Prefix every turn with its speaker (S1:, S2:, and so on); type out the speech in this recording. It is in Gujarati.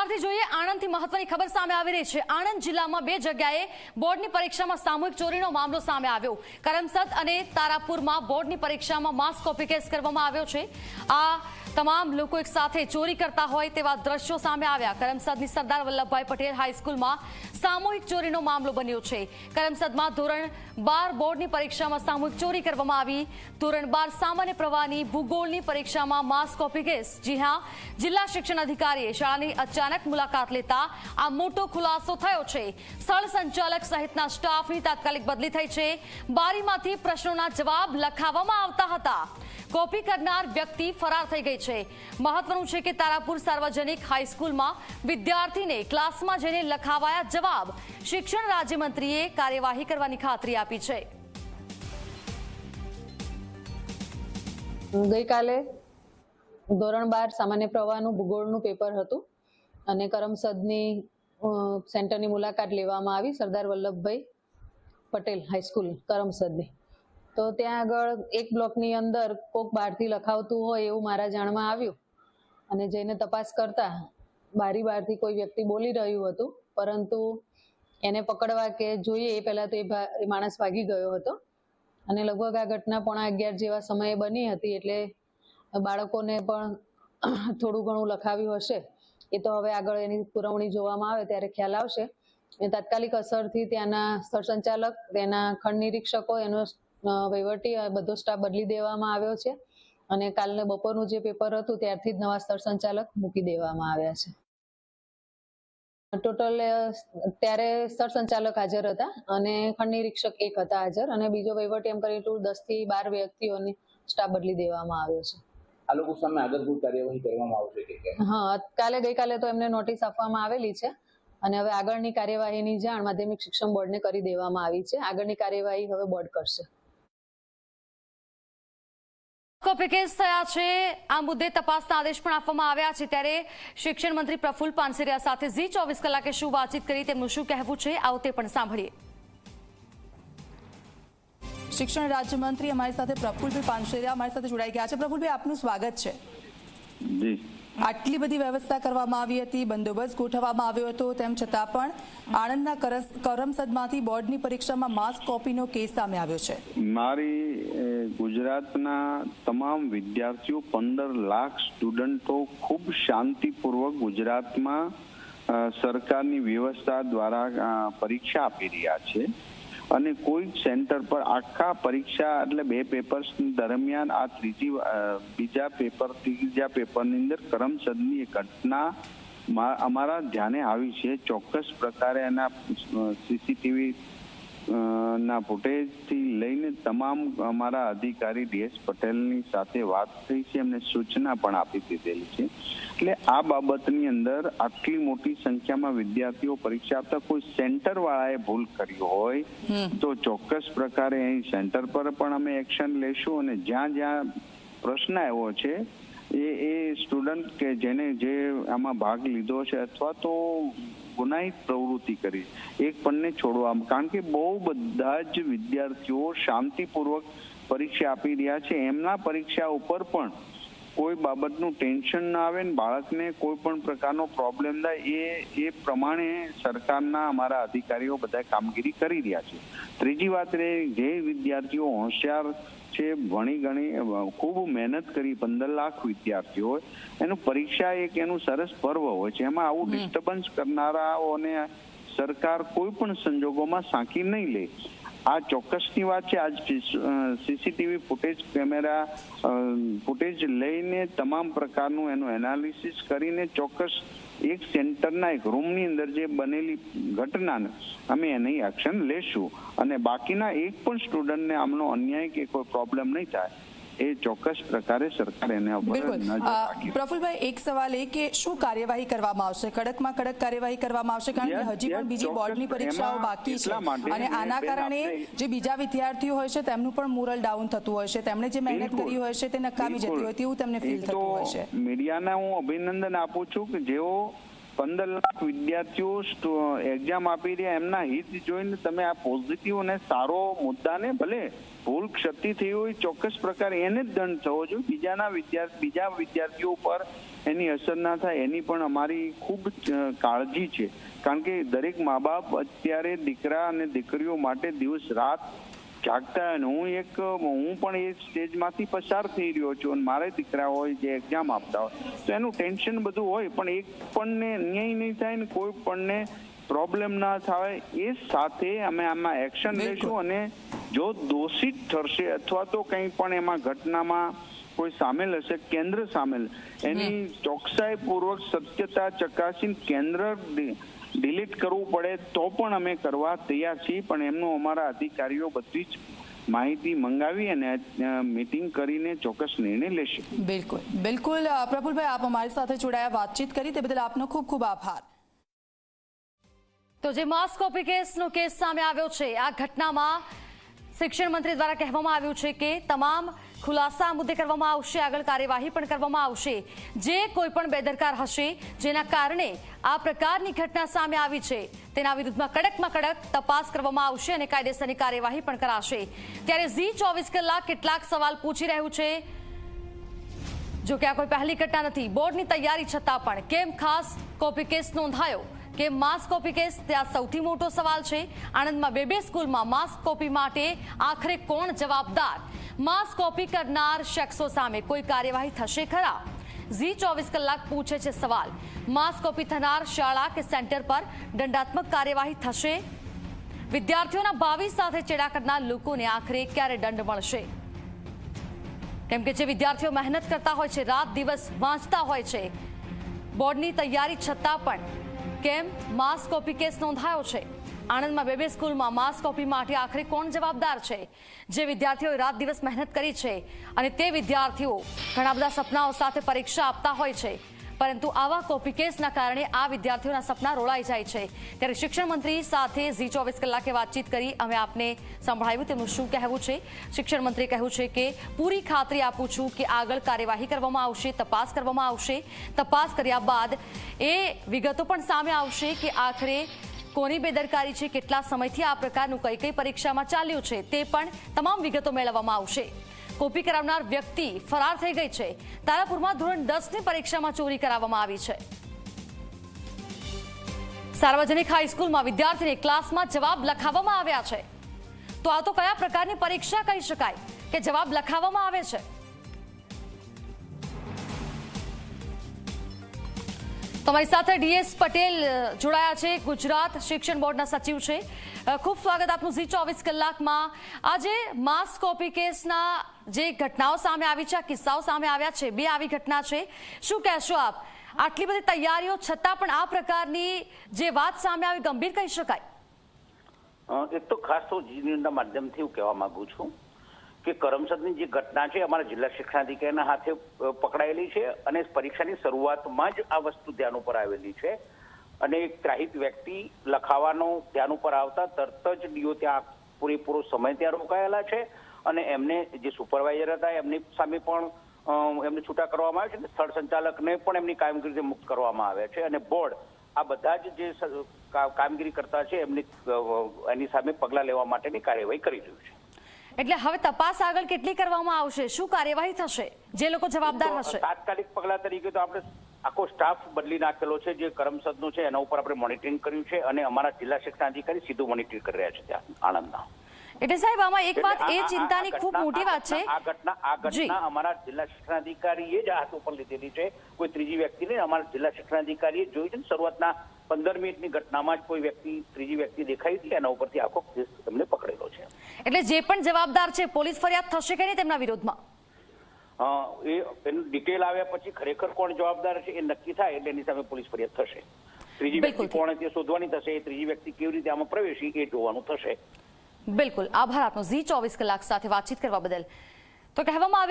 S1: વિસ્તારથી જોઈએ આણંદથી મહત્વની ખબર સામે આવી રહી છે। આણંદ જિલ્લામાં બે જગ્યાએ બોર્ડની પરીક્ષામાં સામૂહિક ચોરીનો મામલો સામે આવ્યો। કરમસદ અને તારાપુરમાં બોર્ડની પરીક્ષામાં માસ કોપી કેસ કરવામાં આવ્યો છે। આ તમામ લોકો એક સાથે ચોરી કરતા હોય તેવા દ્રશ્યો સામે આવ્યા। કરમસદની સરદાર વલ્લભભાઈ પટેલ હાઈસ્કૂલમાં સામૂહિક ચોરીનો મામલો બન્યો છે। કરમસદમાં ધોરણ 12 બોર્ડની પરીક્ષામાં સામૂહિક ચોરી કરવામાં આવી। ધોરણ 12 સામાન્ય પ્રવાહની ભૂગોળની પરીક્ષામાં માસ કોપી કેસ। જી હા, જિલ્લા શિક્ષણ અધિકારીએ શાળાની અચાનક મુલાકાત લેતા આ મોટો ખુલાસો થયો છે। સ્થળ સંચાલક સહિતના સ્ટાફની તાત્કાલિક બદલી થઈ છે। બારીમાંથી પ્રશ્નોના જવાબ લખાવવામાં આવતા હતા। કોપી કરનાર વ્યક્તિ ફરાર થઈ ગઈ છે। મહત્વનું છે કે તારાપુર સાર્વજનિક હાઈસ્કૂલમાં વિદ્યાર્થીને ક્લાસમાં જઈને લખાવાયા જવાબ શિક્ષણ રાજ્યમંત્રીએ કાર્યવાહી કરવાની ખાતરી આપી છે।
S2: ગઈકાલે ધોરણ 12 સામાન્ય પ્રવાહનું ભૂગોળનું પેપર હતું અને કરમસદની સેન્ટરની મુલાકાત લેવામાં આવી સરદાર વલ્લભભાઈ પટેલ હાઈસ્કૂલ કરમસદની। તો ત્યાં આગળ એક બ્લોકની અંદર કોક બહારથી લખાવતું હોય એવું મારા જાણમાં આવ્યું અને જઈને તપાસ કરતા બારી બહારથી કોઈ વ્યક્તિ બોલી રહ્યું હતું, પરંતુ એને પકડવા કે જોઈએ એ પહેલા તો એ માણસ ભાગી ગયો હતો અને લગભગ આ ઘટના 11:15 જેવા સમયે બની હતી। એટલે બાળકોને પણ થોડું ઘણું લખાવ્યું હશે, એ તો હવે આગળ એની પુરવણી જોવામાં આવે ત્યારે ખ્યાલ આવશે। એ તાત્કાલિક અસરથી ત્યાંના સ્થળ સંચાલક, તેના ખંડ નિરીક્ષકો, એનો વહીવટી બધો સ્ટાફ બદલી દેવામાં આવ્યો છે અને કાલને બપોરનું જે પેપર હતું ત્યારથી જ નવા સ્થળ સંચાલક મૂકી દેવામાં આવ્યા છે। ટોટલ ત્યારે સ્થળ સંચાલક હાજર હતા અને ખંડ નિરીક્ષક એક હતા હાજર અને બીજો વહીવટી એમ કરી 10 થી 12 વ્યક્તિઓની સ્ટાફ બદલી દેવામાં આવ્યો છે।
S3: આ લોકો સામે આગળ કોઈ કાર્યવાહી કરવામાં આવશે કે?
S2: હા, ગઈકાલે તો એમને નોટિસ આપવામાં આવેલી છે અને હવે આગળની કાર્યવાહીની જાણ માધ્યમિક શિક્ષણ બોર્ડને કરી દેવામાં આવી છે। આગળની કાર્યવાહી હવે બોર્ડ કરશે।
S1: કોપી કેસ થયા છે, આ મુદ્દે તપાસના આદેશ પણ આપવામાં આવ્યા છે। ત્યારે શિક્ષણ મંત્રી પ્રફુલ્લ પાનસેરિયા સાથે ઝી 24 કલાકે શું વાતચીત કરી, તેમનું શું કહેવું છે, આવો તે પણ સાંભળીએ।
S4: શિક્ષણ રાજ્યમંત્રી અમારી સાથે પ્રફુલ્લભાઈ પાનસેરિયા અમારી સાથે જોડાઈ ગયા છે। પ્રફુલ્લભાઈ, આપનું સ્વાગત છે।
S5: જી,
S4: આટલી બધી વ્યવસ્થા કરવામાં આવી હતી, બંદોબસ્ત ગોઠવવામાં આવ્યો હતો, તેમ છતાં પણ આણંદના કરમસદમાંથી બોર્ડની પરીક્ષામાં માસ કોપીનો કેસ સામે આવ્યો છે।
S5: મારી ગુજરાતના તમામ વિદ્યાર્થીઓ 15 લાખ સ્ટુડન્ટો ખૂબ શાંતિપૂર્વક ગુજરાતમાં સરકારની વ્યવસ્થા દ્વારા પરીક્ષા આપી રહ્યા છે અને કોઈ સેન્ટર પર આખા પરીક્ષા એટલે 2 પેપર્સ દરમિયાન આ ત્રીજા પેપરની અંદર કરમસદની એક ઘટના અમારા ધ્યાને આવી છે। ચોક્કસ પ્રકારે એના સીસીટીવી ના ફૂટેજથી લઈને તમામ અમારા અધિકારી DS પટેલની સાથે વાત થઈ છે, એમને સૂચના પણ આપી દીધેલી છે। એટલે આ બાબતની અંદર આટલી મોટી સંખ્યામાં વિદ્યાર્થીઓ પરીક્ષા આપતા કોઈ સેન્ટર વાળાએ ભૂલ કરી હોય તો ચોક્કસ પ્રકારે અહીં સેન્ટર પર પણ અમે એક્શન લેશું અને જ્યાં જ્યાં પ્રશ્ન આવ્યો છે એ સ્ટુડન્ટ કે જેને જે આમાં ભાગ લીધો છે અથવા તો ગુનાહિત પ્રવૃત્તિ કરી એક પણને છોડવા, કારણ કે બહુ બધા જ વિદ્યાર્થીઓ શાંતિપૂર્વક પરીક્ષા આપી રહ્યા છે। એમના પરીક્ષા ઉપર પણ કોઈ બાબતનું ટેન્શન ના આવે ને બાળકને કોઈ પણ પ્રકારનો પ્રોબ્લેમ થાય એ પ્રમાણે સરકારના અમારા અધિકારીઓ બધા કામગીરી કરી રહ્યા છે। ત્રીજી વાત એ જે વિદ્યાર્થીઓ હોશિયાર છે, ભણી ગણી ખૂબ મહેનત કરી 15 લાખ વિદ્યાર્થીઓ હોય એનું પરીક્ષા એક એનું સરસ પર્વ હોય છે, એમાં આવું ડિસ્ટર્બન્સ કરનારાઓને સરકાર કોઈ પણ સંજોગોમાં સાંકી નહીં લે। આ ચોક્કસની વાત છે। આજ સીસીટીવી કેમેરા ફૂટેજ લઈને તમામ પ્રકારનું એનું એનાલિસિસ કરીને ચોક્કસ એક સેન્ટરના એક રૂમની અંદર જે બનેલી ઘટનાને અમે એની એક્શન લેશું અને બાકીના એક પણ સ્ટુડન્ટને આમનો અન્યાય કે કોઈ પ્રોબ્લેમ નહીં થાય એ ચોક્કસ પ્રકારે સરકાર એને
S4: પ્રફુલ્લભાઈ, એક સવાલ એ કે શું કાર્યવાહી કરવામાં આવશે? કડકમાં કડક કાર્યવાહી કરવામાં આવશે, કારણ કે હજી પણ બીજી બોર્ડની પરીક્ષાઓ બાકી છે અને આના કારણે જે બીજા વિદ્યાર્થીઓ હોય છે તેમનું પણ મોરલ ડાઉન થતું હોય છે, તેમણે જે મહેનત કરી હોય છે તે નકામી જતી હોય તેવું તેમને ફીલ થતું હોય છે।
S5: મીડિયાને હું અભિનંદન આપું છું કે જેઓ 15 લાખ વિદ્યાર્થીઓ એક્ઝામ આપી રહ્યા, એમના હિત જોઈને તમે આ પોઝિટિવ અને સારો મુદ્દાને, ભલે ભૂલ ક્ષતિ થઈ હોય ચોક્કસ પ્રકારે એને જ દંડ થવો જોઈએ, બીજા વિદ્યાર્થીઓ પર એની અસર ના થાય એની પણ અમારી ખૂબ કાળજી છે. કારણ કે દરેક મા બાપ અત્યારે દીકરા અને દીકરીઓ માટે દિવસ રાત જાગતા, અને હું પણ એ સ્ટેજમાંથી પસાર થઈ રહ્યો છું, અને મારે દીકરા હોય જે એક્ઝામ આપતા હોય તો એનું ટેન્શન બધું હોય, પણ એક પણને અન્યાય નહીં થાય ને કોઈ પણને પ્રોબ્લેમ ના થાય એ સાથે અમે આમાં એક્શન લઈશું. અને જો દોષિત ઠરશે અથવા તો કંઈ પણ એમાં ઘટનામાં કોઈ સામેલ હશે, કેન્દ્ર સામેલ, એની ચોકસાઈ પૂર્વક સત્યતા ચકાસીને કેન્દ્ર ડિલીટ કરવું પડે તો પણ અમે કરવા તૈયાર છીએ. પણ એમનું અમારા અધિકારીઓ બધી જ માહિતી મંગાવી અને મીટિંગ કરીને ચોક્કસ નિર્ણય લેશે.
S4: બિલકુલ બિલકુલ. પ્રફુલભાઈ, આપ અમારી સાથે જોડાયા, વાતચીત કરી તે બદલ આપનો ખૂબ ખૂબ આભાર.
S1: તો જે માસ કોપી કેસનો કેસ સામે આવ્યો છે, આ ઘટનામાં શિક્ષણ મંત્રી દ્વારા કહેવામાં આવ્યું છે કે તમામ ખુલાસા મુદ્દે કરવામાં આવશે, આગળ કાર્યવાહી પણ કરવામાં આવશે. જે કોઈ પણ બેદરકાર હશે જેના કારણે આ પ્રકારની ઘટના સામે આવી છે તેના વિરુદ્ધમાં કડકમાં કડક તપાસ કરવામાં આવશે અને કાયદેસરની કાર્યવાહી પણ કરાશે. ત્યારે ઝી 24 કલાક કેટલાક સવાલ પૂછી રહ્યું છે. જો કે આ કોઈ પહેલી ઘટના નથી. બોર્ડની તૈયારી છતાં પણ કેમ ખાસ કોપી કેસ નોંધાયો, કે માસ કોપી કેસ, તે આ સૌથી મોટો સવાલ છે. આણંદમાં 2 સ્કૂલમાં માસ કોપી માટે આખરે કોણ જવાબદાર? માસ કોપી કરનાર શખ્સો સામે કોઈ કાર્યવાહી થશે ખરા? ઝી 24 કલાક પૂછે છે સવાલ. માસ કોપી થનાર શાળા કે સેન્ટર પર દંડાત્મક કાર્યવાહી થશે? વિદ્યાર્થીઓના ભાવિ સાથે ચેડા કરનાર લોકોને આખરે ક્યારે દંડ મળશે? કેમ કે જે વિદ્યાર્થીઓ મહેનત કરતા હોય છે, રાત દિવસ વાંચતા હોય છે, બોર્ડની તૈયારી છતાં પણ કેમ માસ કોપી કેસ નોંધાયો છે? આણંદમાં 2 સ્કૂલમાં માસ કોપી માટે આખરે કોણ જવાબદાર છે? જે વિદ્યાર્થીઓએ રાત દિવસ મહેનત કરી છે અને તે વિદ્યાર્થીઓ ઘણા બધા સપનાઓ સાથે પરીક્ષા આપતા હોય છે, પરંતુ આવા કોપી કેસના કારણે આ વિદ્યાર્થીઓના સપના રોળાઈ જાય છે. ત્યારે શિક્ષણ મંત્રી સાથે ઝી 24 કલાકે વાતચીત કરી અમે આપને સંભળાવ્યું તેમનું શું કહેવું છે. શિક્ષણ મંત્રીએ કહ્યું છે કે પૂરી ખાતરી આપું છું કે આગળ કાર્યવાહી કરવામાં આવશે, તપાસ કરવામાં આવશે. તપાસ કર્યા બાદ એ વિગતો પણ સામે આવશે કે આખરે કોની બેદરકારી છે, કેટલા સમયથી આ પ્રકારનું કઈ પરીક્ષામાં ચાલ્યું છે, તે પણ તમામ વિગતો મેળવવામાં આવશે. કોપી કરાવનાર વ્યક્તિ ફરાર થઈ ગઈ છે. તારાપુરમાં ધોરણ 10ની પરીક્ષામાં ચોરી કરાવવામાં આવી છે. સાર્વજનિક હાઈસ્કૂલમાં વિદ્યાર્થીને ક્લાસમાં જવાબ લખાવવામાં આવ્યા છે. તો આ તો કયા પ્રકારની પરીક્ષા કહી શકાય કે જવાબ લખાવવામાં આવે છે? તમારી સાથે ડીએસ પટેલ જોડાયા છે, ગુજરાત શિક્ષણ બોર્ડના સચિવ છે. ખૂબ સ્વાગત આપનું ઝી 24 કલાકમાં. આજે માસ કોપી કેસના જે ઘટનાઓ સામે આવી છે, આ કિસ્સાઓ સામે આવ્યા છે, 2 આવી ઘટના છે. શું કહેશો આપ? આટલી બધી તૈયારીઓ છતાં પણ આ પ્રકારની જે વાત સામે આવી, ગંભીર કહી શકાય?
S6: એક તો ખાસ તો જીના માધ્યમથી હું કહેવા માંગુ છું કે કરમસદની જે ઘટના છે અમારા જિલ્લા શિક્ષણાધિકારીના હાથે પકડાયેલી છે અને પરીક્ષાની શરૂઆતમાં જ આ વસ્તુ ધ્યાન ઉપર આવેલી છે. અને એક ત્રાહિત વ્યક્તિ લખાવાનો ધ્યાન ઉપર આવતા તરત જ ડીઓ ત્યાં પૂરેપૂરો સમય ત્યાં રોકાયેલા છે અને એમને જે સુપરવાઇઝર હતા એમની સામે પણ એમને છૂટા કરવામાં આવે છે, સ્થળ સંચાલકને પણ એમની કામગીરીથી મુક્ત કરવામાં આવે છે. અને બોર્ડ આ બધા જ જે કામગીરી કરતા છે એની સામે પગલાં લેવા માટેની કાર્યવાહી કરી રહ્યું છે.
S1: એટલે હવે તપાસ આગળ કેટલી કરવામાં આવશે? શું કાર્યવાહી થશે જે લોકો જવાબદાર હશે?
S6: તાત્કાલિક પગલા તરીકે તો આપણે આખો સ્ટાફ બદલી નાખેલો છે. જે કરમસદનો છે એના ઉપર આપણે મોનિટરિંગ કર્યું છે અને અમારા જિલ્લા શિક્ષણાધિકારી સીધું મોનિટરિંગ કરી રહ્યા છે ત્યાં આણંદના.
S1: એટલે સાહેબ આમાં એક વાત એ ચિંતાની ખૂબ મોટી વાત છે.
S6: આ ઘટના અમારા જિલ્લા શિક્ષણાધિકારીએ જ હાથ ઉપર લીધેલી છે, કોઈ ત્રીજી વ્યક્તિને. અમારા જિલ્લા શિક્ષણાધિકારીએ જોયું છે શરૂઆતના 15 મિનિટની ઘટનામાં જ કોઈ ત્રીજી વ્યક્તિ દેખાઈ હતી, એના ઉપરથી આખો કેસ એમને પકડેલો છે.
S1: એટલે જે પણ જવાબદાર છે પોલીસ ફરિયાદ થશે કે નહીં તેમના વિરોધમાં?
S6: એનું ડિટેલ આવ્યા પછી ખરેખર કોણ જવાબદાર છે એ નક્કી થાય એટલે એની સામે પોલીસ ફરિયાદ થશે. ત્રીજી વ્યક્તિ કોણ તે શોધવાની થશે, એ ત્રીજી વ્યક્તિ કેવી રીતે આમાં પ્રવેશી એ જોવાનું થશે.
S1: બિલકુલ. આભાર આપનો ઝી 24 કલાક સાથે વાતચીત કરવા બદલ. તો કહેવામાં આવે